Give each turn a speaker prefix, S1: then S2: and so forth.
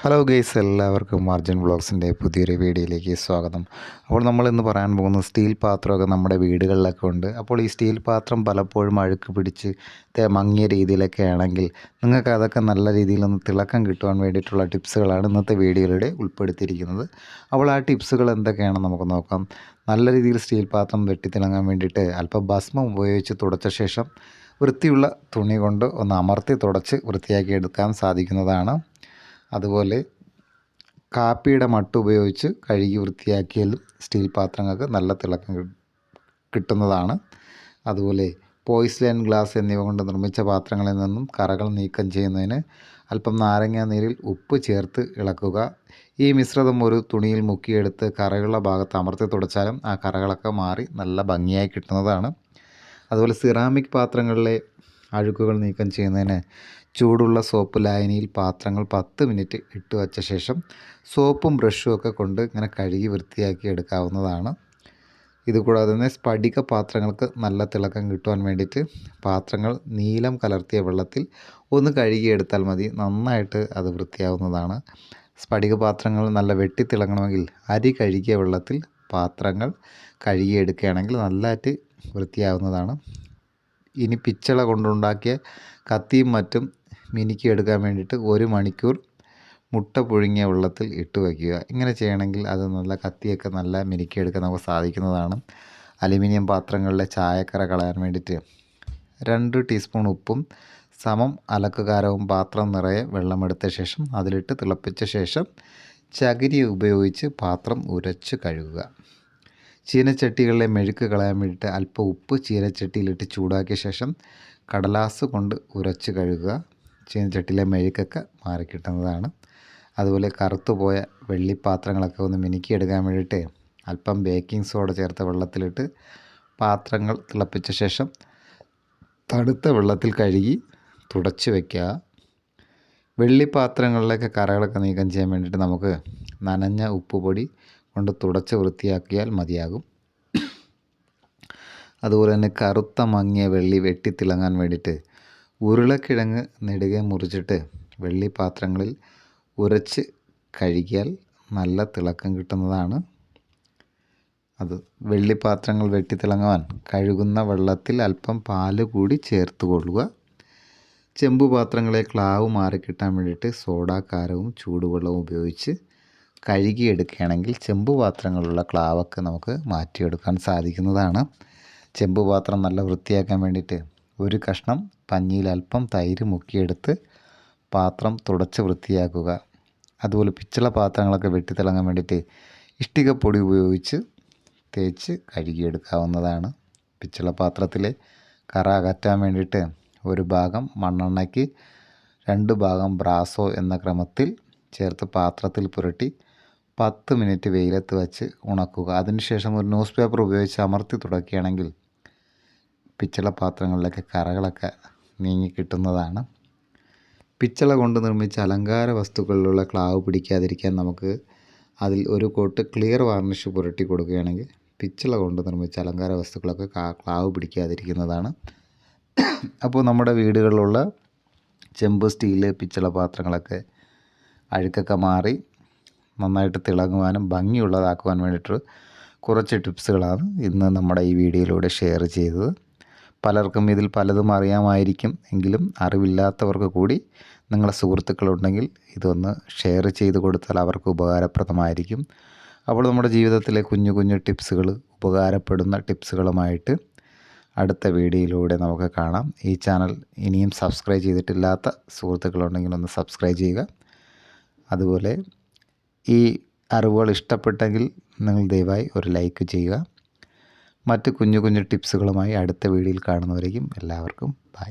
S1: Hello guys, എല്ലാവർക്കും margin വ്ളോഗ്സിൻ്റെ പുതിയൊരു വീഡിയോയിലേക്ക് സ്വാഗതം. അപ്പോൾ നമ്മളിന്ന് പറയാൻ പോകുന്നത് സ്റ്റീൽ പാത്രമൊക്കെ നമ്മുടെ വീടുകളിലൊക്കെ ഉണ്ട്. അപ്പോൾ ഈ സ്റ്റീൽ പാത്രം പലപ്പോഴും അഴുക്ക് പിടിച്ച് മങ്ങിയ രീതിയിലൊക്കെ ആണെങ്കിൽ നിങ്ങൾക്ക് അതൊക്കെ നല്ല രീതിയിലൊന്ന് തിളക്കം കിട്ടുവാൻ വേണ്ടിയിട്ടുള്ള ടിപ്സുകളാണ് ഇന്നത്തെ വീഡിയോയിലൂടെ ഉൾപ്പെടുത്തിയിരിക്കുന്നത്. അപ്പോൾ ആ ടിപ്സുകൾ എന്തൊക്കെയാണെന്ന് നമുക്ക് നോക്കാം. നല്ല രീതിയിൽ സ്റ്റീൽ പാത്രം വെട്ടിത്തിളങ്ങാൻ വേണ്ടിയിട്ട് അല്പം ഭസ്മം ഉപയോഗിച്ച് തുടച്ച ശേഷം വൃത്തിയുള്ള തുണി കൊണ്ട് ഒന്ന് അമർത്തി തുടച്ച് വൃത്തിയാക്കി എടുക്കാൻ സാധിക്കുന്നതാണ്. അതുപോലെ കാപ്പിയുടെ മട്ട് ഉപയോഗിച്ച് കഴുകി വൃത്തിയാക്കിയാലും സ്റ്റീൽ പാത്രങ്ങൾക്ക് നല്ല തിളക്കം കിട്ടുന്നതാണ്. അതുപോലെ പോയ്സ്ലൈൻ ഗ്ലാസ് എന്നിവ കൊണ്ട് നിർമ്മിച്ച പാത്രങ്ങളിൽ നിന്നും കറകൾ നീക്കം ചെയ്യുന്നതിന് അല്പം നാരങ്ങ നീരിൽ ഉപ്പ് ചേർത്ത് ഇളക്കുക. ഈ മിശ്രിതം ഒരു തുണിയിൽ മുക്കിയെടുത്ത് കറകളുള്ള ഭാഗത്ത് അമർത്തി തുടച്ചാലും ആ കറകളൊക്കെ മാറി നല്ല ഭംഗിയായി കിട്ടുന്നതാണ്. അതുപോലെ സിറാമിക് പാത്രങ്ങളിലെ അഴുക്കുകൾ നീക്കം ചെയ്യുന്നതിന് ചൂടുള്ള സോപ്പ് ലായനിയിൽ പാത്രങ്ങൾ 10 മിനിറ്റ് ഇട്ട് വച്ച ശേഷം സോപ്പും ബ്രഷും ഒക്കെ കൊണ്ട് ഇങ്ങനെ കഴുകി വൃത്തിയാക്കി എടുക്കാവുന്നതാണ്. ഇതുകൂടാതെ തന്നെ സ്ഫടിക പാത്രങ്ങൾക്ക് നല്ല തിളക്കം കിട്ടുവാൻ വേണ്ടിയിട്ട് പാത്രങ്ങൾ നീലം കലർത്തിയ വെള്ളത്തിൽ ഒന്ന് കഴുകിയെടുത്താൽ മതി, നന്നായിട്ട് അത് വൃത്തിയാവുന്നതാണ്. സ്ഫടിക പാത്രങ്ങൾ നല്ല വെട്ടിത്തിളങ്ങണമെങ്കിൽ അരി കഴുകിയ വെള്ളത്തിൽ പാത്രങ്ങൾ കഴുകിയെടുക്കുകയാണെങ്കിൽ നല്ലതായിട്ട് വൃത്തിയാവുന്നതാണ്. ഇനി പിച്ചള കൊണ്ടുണ്ടാക്കിയ കത്തിയും മറ്റും മിനുക്കിയെടുക്കാൻ വേണ്ടിയിട്ട് 1 മണിക്കൂർ മുട്ട പുഴുങ്ങിയ വെള്ളത്തിൽ ഇട്ട് വയ്ക്കുക. ഇങ്ങനെ ചെയ്യണമെങ്കിൽ അത് നല്ല കത്തിയൊക്കെ നല്ല മിനുക്കിയെടുക്കാൻ നമുക്ക് സാധിക്കുന്നതാണ്. അലുമിനിയം പാത്രങ്ങളിലെ ചായക്കറ കളയാൻ വേണ്ടിയിട്ട് 2 ടീസ്പൂൺ ഉപ്പും സമം അലക്കുകാരവും പാത്രം നിറയെ വെള്ളമെടുത്ത ശേഷം അതിലിട്ട് തിളപ്പിച്ച ശേഷം ചകിരി ഉപയോഗിച്ച് പാത്രം ഉരച്ച് കഴുകുക. ചീനച്ചട്ടികളിലെ മെഴുക്ക് കളയാൻ വേണ്ടിയിട്ട് അല്പം ഉപ്പ് ചീനച്ചട്ടിയിലിട്ട് ചൂടാക്കിയ ശേഷം കടലാസ് കൊണ്ട് ഉരച്ച് കഴുകുക. ചീനച്ചട്ടിയിലെ മെഴുക്കൊക്കെ മാറിക്കിട്ടുന്നതാണ്. അതുപോലെ കറുത്തുപോയ വെള്ളിപ്പാത്രങ്ങളൊക്കെ ഒന്ന് മിനുക്കിയെടുക്കാൻ വേണ്ടിയിട്ട് അല്പം ബേക്കിംഗ് സോഡ ചേർത്ത വെള്ളത്തിലിട്ട് പാത്രങ്ങൾ തിളപ്പിച്ച ശേഷം തണുത്ത വെള്ളത്തിൽ കഴുകി തുടച്ച് വയ്ക്കുക. വെള്ളിപ്പാത്രങ്ങളിലേക്ക് കറകളൊക്കെ നീക്കം ചെയ്യാൻ വേണ്ടിയിട്ട് നമുക്ക് നനഞ്ഞ ഉപ്പുപൊടി കൊണ്ട് തുടച്ച് വൃത്തിയാക്കിയാൽ മതിയാകും. അതുപോലെ തന്നെ കറുത്ത മങ്ങിയ വെള്ളി വെട്ടിത്തിളങ്ങാൻ വേണ്ടിയിട്ട് ഉരുളക്കിഴങ്ങ് നെടുകെ മുറിച്ചിട്ട് വെള്ളിപ്പാത്രങ്ങളിൽ ഉരച്ച് കഴുകിയാൽ നല്ല തിളക്കം കിട്ടുന്നതാണ്. വെള്ളിപ്പാത്രങ്ങൾ വെട്ടിത്തിളങ്ങാൻ കഴുകുന്ന വെള്ളത്തിൽ അല്പം പാല് കൂടി ചേർത്ത് കൊള്ളുക. ചെമ്പ് പാത്രങ്ങളെ ക്ലാവ് മാറിക്കിട്ടാൻ വേണ്ടിയിട്ട് സോഡാക്കാരവും ചൂടുവെള്ളവും ഉപയോഗിച്ച് കഴുകിയെടുക്കുകയാണെങ്കിൽ ചെമ്പ് പാത്രങ്ങളുള്ള ക്ലാവൊക്കെ നമുക്ക് മാറ്റിയെടുക്കാൻ സാധിക്കുന്നതാണ്. ചെമ്പ് പാത്രം നല്ല വൃത്തിയാക്കാൻ വേണ്ടിയിട്ട് ഒരു കഷ്ണം പഞ്ഞിയിൽ അല്പം തൈര് മുക്കിയെടുത്ത് പാത്രം തുടച്ച് വൃത്തിയാക്കുക. അതുപോലെ പിച്ചള പാത്രങ്ങളൊക്കെ വെട്ടിത്തിളങ്ങാൻ വേണ്ടിയിട്ട് ഇഷ്ടികപ്പൊടി ഉപയോഗിച്ച് തേച്ച് കഴുകിയെടുക്കാവുന്നതാണ്. പിച്ചള പാത്രത്തിലെ കറ അകറ്റാൻ വേണ്ടിയിട്ട് ഒരു ഭാഗം മണ്ണെണ്ണയ്ക്ക് 2 ഭാഗം ബ്രാസോ എന്ന ക്രമത്തിൽ ചേർത്ത് പാത്രത്തിൽ പുരട്ടി 10 മിനിറ്റ് വെയിലത്ത് വച്ച് ഉണക്കുക. അതിനുശേഷം ഒരു ന്യൂസ് പേപ്പർ ഉപയോഗിച്ച് അമർത്തി തുടക്കുകയാണെങ്കിൽ പിച്ചള പാത്രങ്ങളിലൊക്കെ കറകളൊക്കെ നീങ്ങി കിട്ടുന്നതാണ്. പിച്ചള കൊണ്ട് നിർമ്മിച്ച അലങ്കാര വസ്തുക്കളിലുള്ള ക്ലാവ് പിടിക്കാതിരിക്കാൻ നമുക്ക് അതിൽ ഒരു കോട്ട് ക്ലിയർ വാർണിഷ് പുരട്ടി കൊടുക്കുകയാണെങ്കിൽ പിച്ചള കൊണ്ട് നിർമ്മിച്ച അലങ്കാര വസ്തുക്കളൊക്കെ ക്ലാവ് പിടിക്കാതിരിക്കുന്നതാണ്. അപ്പോൾ നമ്മുടെ വീടുകളിലുള്ള ചെമ്പ്, സ്റ്റീല്, പിച്ചള പാത്രങ്ങളൊക്കെ അഴുക്കൊക്കെ മാറി നന്നായിട്ട് തിളങ്ങുവാനും ഭംഗിയുള്ളതാക്കുവാൻ വേണ്ടിയിട്ട് കുറച്ച് ടിപ്സുകളാണ് ഇന്ന് നമ്മുടെ ഈ വീഡിയോയിലൂടെ ഷെയർ ചെയ്തത്. പലർക്കും ഇതിൽ പലതും അറിയാമായിരിക്കും, എങ്കിലും അറിവില്ലാത്തവർക്ക് കൂടി നിങ്ങളുടെ സുഹൃത്തുക്കളുണ്ടെങ്കിൽ ഇതൊന്ന് ഷെയർ ചെയ്ത് കൊടുത്താൽ അവർക്ക് ഉപകാരപ്രദമായിരിക്കും. അപ്പോൾ നമ്മുടെ ജീവിതത്തിലെ കുഞ്ഞു കുഞ്ഞു ടിപ്സുകൾ, ഉപകാരപ്പെടുന്ന ടിപ്സുകളുമായിട്ട് അടുത്ത വീഡിയോയിലൂടെ നമുക്ക് കാണാം. ഈ ചാനൽ ഇനിയും സബ്സ്ക്രൈബ് ചെയ്തിട്ടില്ലാത്ത സുഹൃത്തുക്കളുണ്ടെങ്കിൽ ഒന്ന് സബ്സ്ക്രൈബ് ചെയ്യുക. അതുപോലെ ഈ അറിവുകൾ ഇഷ്ടപ്പെട്ടെങ്കിൽ നിങ്ങൾ ദയവായി ഒരു ലൈക്ക് ചെയ്യുക. മറ്റ് കുഞ്ഞു കുഞ്ഞു ടിപ്സുകളുമായി അടുത്ത വീഡിയോയിൽ കാണുന്നവരേക്കും എല്ലാവർക്കും ബൈ.